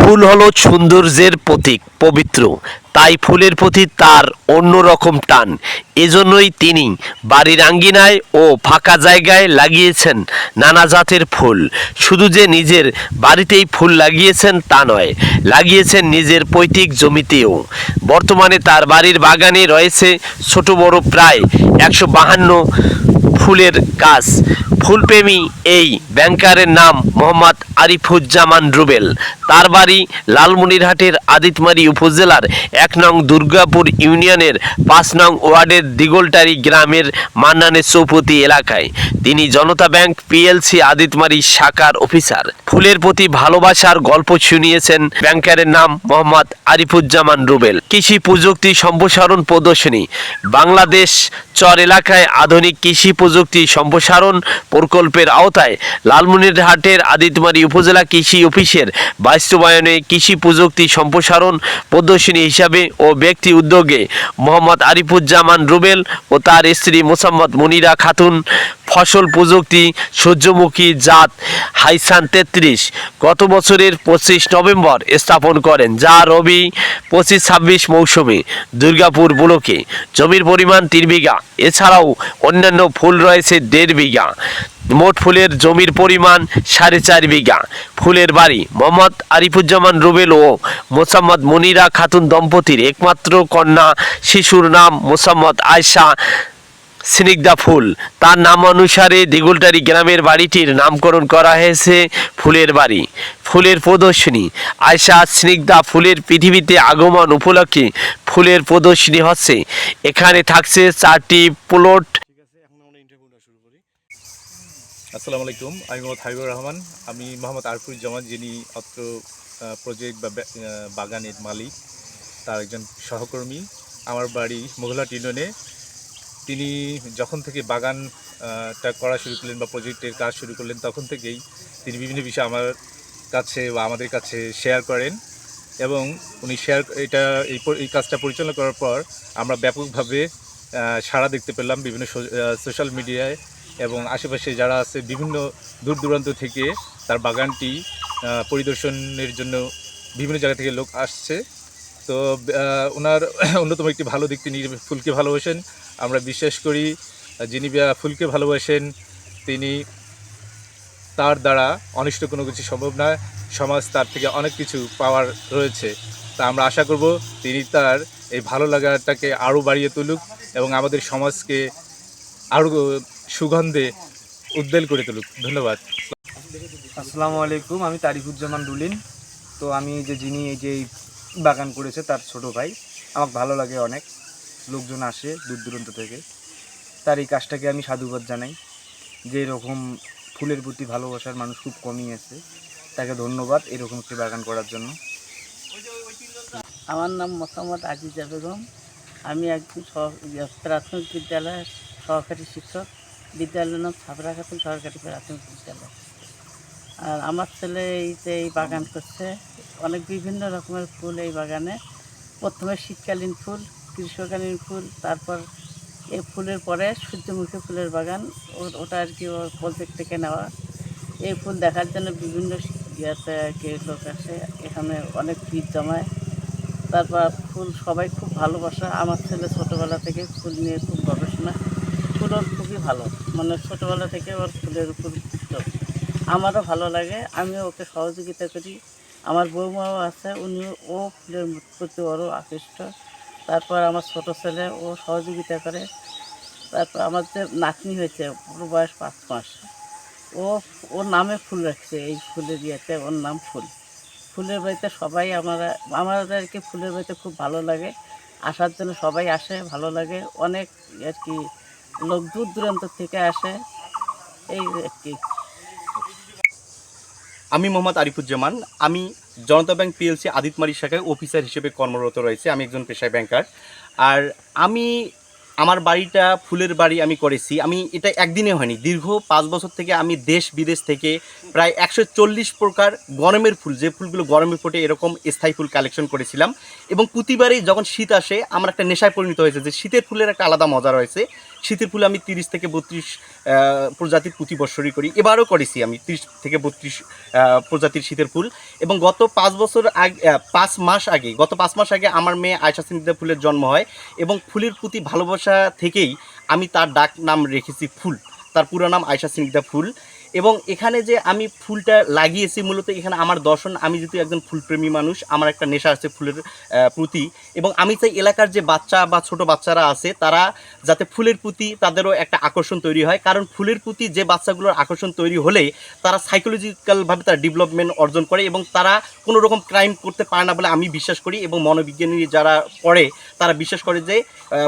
ফুল হলো সৌন্দর্যের প্রতীক, পবিত্র। তাই ফুলের প্রতি তার অন্যরকম টান। এজন্যই তিনি বাড়ির আঙ্গিনায় ও ফাঁকা জায়গায় লাগিয়েছেন নানা জাতের ফুল। শুধু যে নিজের বাড়িতেই ফুল লাগিয়েছেন তা নয়, লাগিয়েছেন নিজের পৈতৃক জমিতেও। বর্তমানে তার বাড়ির বাগানে রয়েছে ছোট বড় প্রায় 152 ফুলের গাছ। ফুলপ্রেমী এই ব্যাংকারের নাম মোহাম্মদ আরিফুজ্জামান রুবেল। তার বাড়ি লালমনিরহাটের আদিতমারি উপজেলার 1 নং দুর্গাপুর ইউনিয়নের 5 নং ওয়ার্ডের দিগলটারি গ্রামের মান্নানের চৌপতি এলাকায়। তিনি জনতা ব্যাংক পিএলসি আদিতমারি শাখার অফিসার। ফুলের প্রতি ভালোবাসার গল্প শুনিয়েছেন ব্যাংকারের নাম মোহাম্মদ আরিফুজ্জামান রুবেল। কৃষি প্রযুক্তি সম্প্রসারণ প্রদর্শনী। বাংলাদেশ চর এলাকায় আধুনিক কৃষি প্রযুক্তি সম্প্রসারণ প্রকল্পের আওতায় লালমনিরহাটের আদিতমারি উপজেলা কৃষি অফিসের বাস্তবায়নে কৃষি প্রযুক্তি সম্প্রসারণ প্রদর্শনী হিসাবে ও ব্যক্তি উদ্যোগে মোহাম্মদ আরিফুজ্জামান রুবেল ও তার স্ত্রী মোসাম্মদ মনিরা খাতুন ফসল প্রযুক্তি সূর্যমুখী জাত হাইসান 33 গত বছরের 25 নভেম্বর স্থাপন করেন, যা রবি 25-26 মৌসুমে দুর্গাপুর ব্লকে। জমির পরিমাণ 3 বিঘা। এছাড়াও অন্যান্য ফুল রয়েছে 1.5 বিঘা। মোট ফুলের জমির পরিমাণ 4.5 বিঘা। ফুলের বাড়ি। মোহাম্মদ আরিফুজ্জামান রুবেল ও মোসাম্মদ মনিরা খাতুন দম্পতির একমাত্র কন্যা, শিশুর নাম মোসাম্মদ আয়শা স্নিগ্ধা ফুল। তার নাম অনুসারে দিগলটারি গ্রামের বাড়িটির নামকরণ করা হয়েছে ফুলের বাড়ি। ফুলের প্রদর্শনী। আয়শা স্নিগ্ধা ফুলের পৃথিবীতে আগমন উপলক্ষে ফুলের প্রদর্শনী হচ্ছে। এখানে থাকছে 4টি প্লট। আসসালামু আলাইকুম, আমি মোহাম্মদ হাবিবুর রহমান। আমি মোহাম্মদ আরিফুজ্জামান, যিনি অত্র প্রজেক্ট বা বাগানের মালিক, তার একজন সহকর্মী। আমার বাড়ি মোগলহাট ইউনিয়নে। তিনি যখন থেকে বাগানটা করা শুরু করলেন বা প্রজেক্টের কাজ শুরু করলেন, তখন থেকেই তিনি বিভিন্ন বিষয় আমার কাছে বা আমাদের কাছে শেয়ার করেন এবং উনি এই কাজটা পরিচালনা করার পর আমরা ব্যাপকভাবে সাড়া দেখতে পেলাম বিভিন্ন সোশ্যাল মিডিয়ায় এবং আশেপাশে যারা আছে বিভিন্ন দূর দূরান্ত থেকে তার বাগানটি পরিদর্শনের জন্য বিভিন্ন জায়গা থেকে লোক আসছে। তো ওনার অন্যতম একটি ভালো দিক, তিনি ফুলকে ভালোবাসেন। আমরা বিশ্বাস করি যিনি ফুলকে ভালোবাসেন তিনি, তার দ্বারা অনিষ্ট কোনো কিছু সম্ভব নয়। সমাজ তার থেকে অনেক কিছু পাওয়ার রয়েছে। তা আমরা আশা করব তিনি তার এই ভালো লাগাটাকে আরও বাড়িয়ে তুলুক এবং আমাদের সমাজকে আরও সুগন্ধে উদ্বেল করে তুলুক। ধন্যবাদ। আসসালামু আলাইকুম, আমি তারিফুজ্জামান রুলিন। তো আমি যিনি এই যে বাগান করেছে তার ছোট ভাই। আমার ভালো লাগে, অনেক লোকজন আসে দূর দূরান্ত থেকে। তার এই কাজটাকে আমি সাধুবাদ জানাই, যে এরকম ফুলের প্রতি ভালোবাসার মানুষ খুব কমই আছে। তাকে ধন্যবাদ এরকম একটি বাগান করার জন্য। আমার নাম মোসাম্মদ আজিজা বেগম। আমি একজন প্রাথমিক বিদ্যালয়ের সহকারী শিক্ষক। বিদ্যালয়ের নাম ছাপরা খাতুন সরকারি প্রাথমিক বিদ্যালয়। আর আমার ছেলে এই বাগান করছে, অনেক বিভিন্ন রকমের ফুল এই বাগানে। প্রথমে শীতকালীন ফুল, গ্রীষ্মকালীন ফুল, তারপর এই ফুলের পরে সূর্যমুখী ফুলের বাগান। ওটা আর কি ওর প্রজেক্ট থেকে নেওয়া। এই ফুল দেখার জন্য বিভিন্ন লোক আসে, এখানে অনেক ভিড় জমায়। তারপর ফুল সবাই খুব ভালোবাসা। আমার ছেলে ছোটোবেলা থেকে ফুল নিয়ে খুব গবেষণা। ফুল ওর খুবই ভালো, মানে ছোটোবেলা থেকে ওর ফুলের উপর তো আমারও ভালো লাগে, আমিও ওকে সহযোগিতা করি। আমার বৌমাও আছে, ও ফুলের প্রতি ওরও আকৃষ্ট। তারপর আমার ছোট ছেলে, ও সহযোগিতা করে। তারপর আমার যে নাতনি হয়েছে, ওর বয়স 5 মাস, ওর নামে ফুল রাখছে। এই ফুলের ইয়েতে ওর নাম ফুল। ফুলের বাড়িতে সবাই আমাদেরকে ফুলের বাড়িতে খুব ভালো লাগে। আসার জন্য সবাই আসে, ভালো লাগে। অনেক আর কি লোক দূর দূরান্ত থেকে আসে, এই আর কি। আমি মোহাম্মদ আরিফুজ্জামান। আমি জনতা ব্যাংক পিএলসি আদিতমারি শাখায় অফিসার হিসেবে কর্মরত রয়েছে। আমি একজন পেশায় ব্যাংকার। আর আমার বাড়িটা ফুলের বাড়ি আমি করেছি। আমি এটা একদিনে হয়নি, দীর্ঘ 5 বছর থেকে আমি দেশ বিদেশ থেকে প্রায় 140 প্রকার গরমের ফুল, যে ফুলগুলো গরমে ফোটে এরকম স্থায়ী ফুল কালেকশন করেছিলাম। এবং প্রতিবারই যখন শীত আসে আমার একটা নেশায় পরিণত হয়েছে যে শীতের ফুলের একটা আলাদা মজা রয়েছে। শীতের ফুল আমি 30 থেকে 32 প্রজাতির প্রতি বছরই করি। এবারও করেছি আমি 30 থেকে 32 প্রজাতির শীতের ফুল। এবং গত 5 মাস আগে আমার মেয়ে আয়েশা স্নিগ্ধা ফুলের জন্ম হয়, এবং ফুলের প্রতি ভালোবাসা থেকেই আমি তার ডাক নাম রেখেছি ফুল। তার পুরো নাম আয়েশা স্নিগ্ধা ফুল। এবং এখানে যে আমি ফুলটা লাগিয়েছি মূলত এখানে আমার দর্শন, আমি যেহেতু একজন ফুলপ্রেমী মানুষ, আমার একটা নেশা আছে ফুলের প্রতি, এবং আমি চাই এলাকার যে বাচ্চা বা ছোট বাচ্চারা আছে তারা যাতে ফুলের প্রতি তাদেরও একটা আকর্ষণ তৈরি হয়। কারণ ফুলের প্রতি যে বাচ্চাগুলোর আকর্ষণ তৈরি হলে তারা সাইকোলজিক্যালভাবে তারা ডেভেলপমেন্ট অর্জন করে এবং তারা কোনো রকম ক্রাইম করতে পারে না বলে আমি বিশ্বাস করি। এবং মনোবিজ্ঞানী যারা পড়ে তারা বিশ্বাস করে যে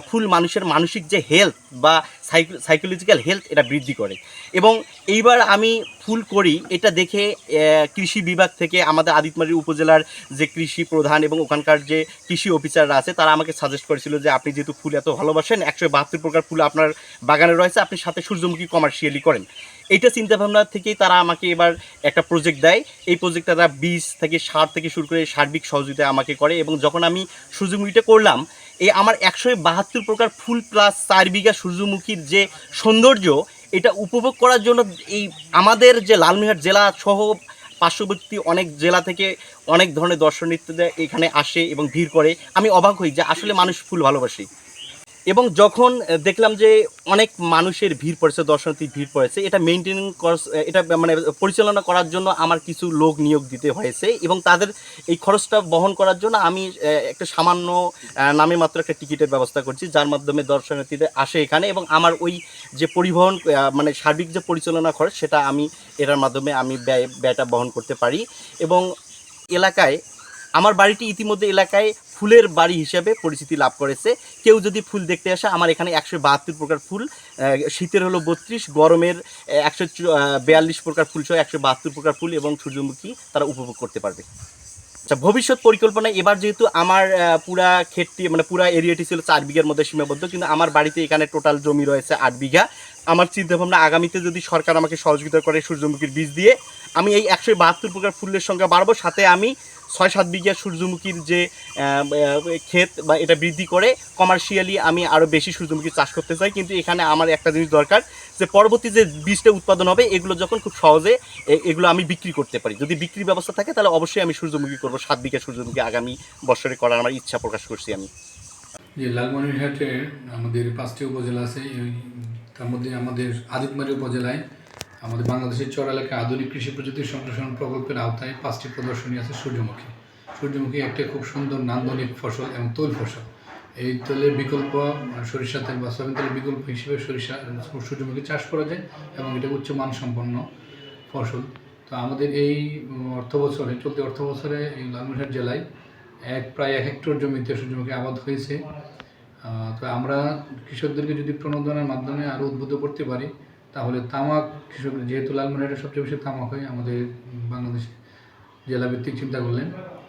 ফুল মানুষের মানসিক যে হেলথ বা সাইকোলজিক্যাল হেলথ এটা বৃদ্ধি করে। এবং এইবার আমি ফুল করি এটা দেখে কৃষি বিভাগ থেকে আমাদের আদিতমারি উপজেলার যে কৃষি প্রধান এবং ওখানকার যে কৃষি অফিসাররা আছে তারা আমাকে সাজেস্ট করেছিল যে আপনি যেহেতু ফুল এত ভালোবাসেন, 172 প্রকার ফুল আপনার বাগানে রয়েছে, আপনি সাথে সূর্যমুখী কমার্শিয়ালি করেন। এইটা চিন্তাভাবনা থেকেই তারা আমাকে এবার একটা প্রজেক্ট দেয়। এই প্রজেক্টটা তারা বীজ থেকে সার থেকে শুরু করে সার্বিক সহযোগিতা আমাকে করে। এবং যখন আমি সূর্যমুখীটা করলাম, এই আমার 172 প্রকার ফুল প্লাস 4 বিঘা সূর্যমুখীর যে সৌন্দর্য, এটা উপভোগ করার জন্য এই আমাদের যে লালমনিরহাট জেলা সহ পার্শ্ববর্তী অনেক জেলা থেকে অনেক ধরনের দর্শনার্থীরা এখানে আসে এবং ভিড় করে। আমি অবাক হই যে আসলে মানুষ ফুল ভালোবাসে। এবং যখন দেখলাম যে অনেক মানুষের ভিড় পড়েছে, দর্শনার্থীর ভিড় পড়েছে, এটা মেনটেন এটা মানে পরিচালনা করার জন্য আমার কিছু লোক নিয়োগ দিতে হয়েছে। এবং তাদের এই খরচটা বহন করার জন্য আমি একটা সামান্য নামে মাত্র একটা টিকিটের ব্যবস্থা করছি, যার মাধ্যমে দর্শনার্থীদের আসে এখানে। এবং আমার ওই যে পরিবহন মানে সার্বিক যে পরিচালনা খরচ সেটা আমি এটার মাধ্যমে আমি ব্যয়টা বহন করতে পারি। এবং এলাকায় আমার বাড়িটি ইতিমধ্যে এলাকায় ফুলের বাড়ি হিসেবে পরিচিতি লাভ করেছে। কেউ যদি ফুল দেখতে আসে, আমার এখানে 172 প্রকার ফুল, শীতের হলো 32, গরমের 142 প্রকার ফুল সহ 172 প্রকার ফুল এবং সূর্যমুখী তারা উপভোগ করতে পারবে। আচ্ছা, ভবিষ্যৎ পরিকল্পনা এবার যেহেতু আমার পুরা ক্ষেতটি মানে পুরা এরিয়াটি ছিল 4 বিঘার মধ্যে সীমাবদ্ধ, কিন্তু আমার বাড়িতে এখানে টোটাল জমি রয়েছে 8 বিঘা। আমার চিন্তাভাবনা আগামীতে যদি সরকার আমাকে সহযোগিতা করে সূর্যমুখীর বীজ দিয়ে, আমি এই 172 প্রকার ফুলের সংখ্যা বাড়বো, সাথে আমি 6-7 বিঘা সূর্যমুখীর যে ক্ষেত বা এটা বৃদ্ধি করে কমার্শিয়ালি আমি আরও বেশি সূর্যমুখী চাষ করতে চাই। কিন্তু এখানে আমার একটা জিনিস দরকার, যে পরবর্তী যে বীজটা উৎপাদন হবে এগুলো যখন খুব সহজে এগুলো আমি বিক্রি করতে পারি। যদি বিক্রির ব্যবস্থা থাকে তাহলে অবশ্যই আমি সূর্যমুখী করবো। 7 বিঘা সূর্যমুখী আগামী বছরে করার আমার ইচ্ছা প্রকাশ করছি আমি। যে লালমনিরহাটের আমাদের 5টি উপজেলা আছে, তার মধ্যে আমাদের আদিতমারি উপজেলায় আমাদের বাংলাদেশের চর এলাকায় আধুনিক কৃষি প্রযুক্তি সম্প্রসারণ প্রকল্পের আওতায় 5টি প্রদর্শনী আছে সূর্যমুখী। সূর্যমুখী একটা খুব সুন্দর নান্দনিক ফসল এবং তৈল ফসল। এই তৈলের বিকল্প সরিষা তেল বা সয়াবিন তেলের বিকল্প হিসেবে সূর্যমুখী চাষ করা যায় এবং এটা উচ্চ মানসম্পন্ন ফসল। তো আমাদের এই চলতি অর্থ বছরে এই লালমনিরহাট জেলায় প্রায় 1 হেক্টর জমিতে সূর্যমুখী আবাদ হয়েছে। তো আমরা কৃষকদেরকে যদি প্রণোদনার মাধ্যমে আরও উদ্বুদ্ধ করতে পারি, তাহলে তামাক কৃষক, যেহেতু লালমনিরহাটে সবচেয়ে বেশি তামাক হয় আমাদের বাংলাদেশে জেলাভিত্তিক চিন্তা করলেন,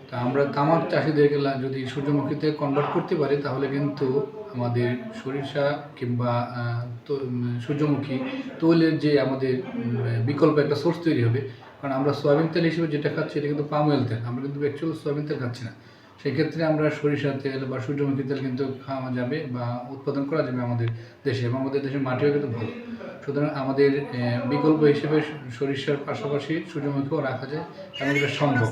তা আমরা তামাক চাষিদেরকে যদি সূর্যমুখীতে কনভার্ট করতে পারি, তাহলে কিন্তু আমাদের সরিষা কিংবা সূর্যমুখী তৈলের যে আমাদের বিকল্প একটা সোর্স তৈরি হবে। কারণ আমরা সয়াবিন তেল হিসেবে যেটা খাচ্ছি এটা কিন্তু পাম অয়েল তেল, আমরা কিন্তু অ্যাকচুয়াল সয়াবিন তেল খাচ্ছি না। সেক্ষেত্রে আমরা সরিষা তেল বা সূর্যমুখী তেল কিন্তু খাওয়া যাবে বা উৎপাদন করা যাবে আমাদের দেশে, এবং আমাদের দেশের মাটিও কিন্তু ভালো। সুতরাং আমাদের বিকল্প হিসেবে সরিষার পাশাপাশি সূর্যমুখীও রাখা যায় এবং এটা সম্ভব।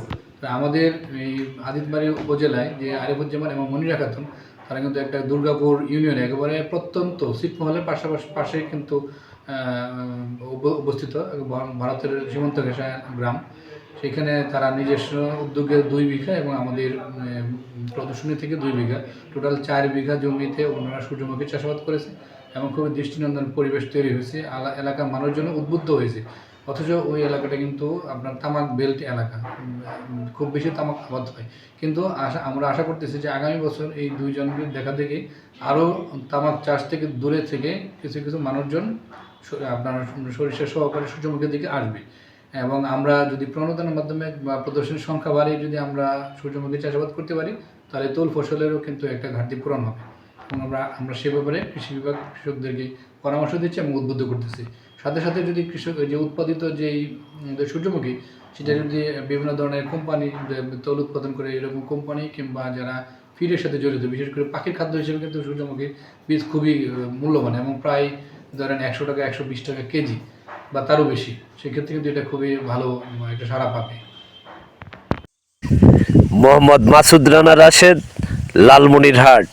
আমাদের এই আদিতবাড়ি উপজেলায় যে আরিফুজ্জামান এবং মনিরা খাতুন, তারা কিন্তু একটা দুর্গাপুর ইউনিয়নে একেবারে প্রত্যন্ত ছিটমহলের পাশে কিন্তু অবস্থিত ভারতের সীমান্ত ঘেঁষা গ্রাম। সেখানে তারা নিজস্ব উদ্যোগে 2 বিঘা এবং আমাদের প্রদর্শনী থেকে 2 বিঘা, টোটাল 4 বিঘা জমিতে ওনারা সূর্যমুখী চাষাবাদ করেছে এবং খুবই দৃষ্টিনন্দন পরিবেশ তৈরি হয়েছে, এলাকার মানুষজন উদ্বুদ্ধ হয়েছে। অথচ ওই এলাকাটা কিন্তু আপনার তামাক বেল্ট এলাকা, খুব বেশি তামাক আবাদ হয়। কিন্তু আমরা আশা করতেছি যে আগামী বছর এই 2 জনকে দেখা দেখে আরও তামাক চাষ থেকে দূরে থেকে কিছু মানুষজন আপনার সরিষা সহকারে সূর্যমুখীর দিকে আসবে। এবং আমরা যদি প্রণোদনার মাধ্যমে বা প্রদর্শনীর সংখ্যা বাড়িয়ে যদি আমরা সূর্যমুখী চাষাবাদ করতে পারি, তাহলে তৈল ফসলেরও কিন্তু একটা ঘাটতি পূরণ হবে। এবং আমরা সে ব্যাপারে কৃষি বিভাগ কৃষকদেরকে পরামর্শ দিচ্ছি এবং উদ্বুদ্ধ করতেছি। সাথে সাথে যদি কৃষক যে উৎপাদিত যেই সূর্যমুখী সেটা যদি বিভিন্ন ধরনের কোম্পানি তৈল উৎপাদন করে এরকম কোম্পানি কিংবা যারা ফিডের সাথে জড়িত, বিশেষ করে পাখির খাদ্য হিসেবে কিন্তু সূর্যমুখীর বীজ খুবই মূল্যবান এবং প্রায় ধরেন 100 টাকা 120 টাকা কেজি বা তারও বেশি। সেক্ষেত্রে কিন্তু এটা খুবই ভালো একটা সাড়া পাবে। মোহাম্মদ মাসুদ রানা রাশেদ, লালমনিরহাট।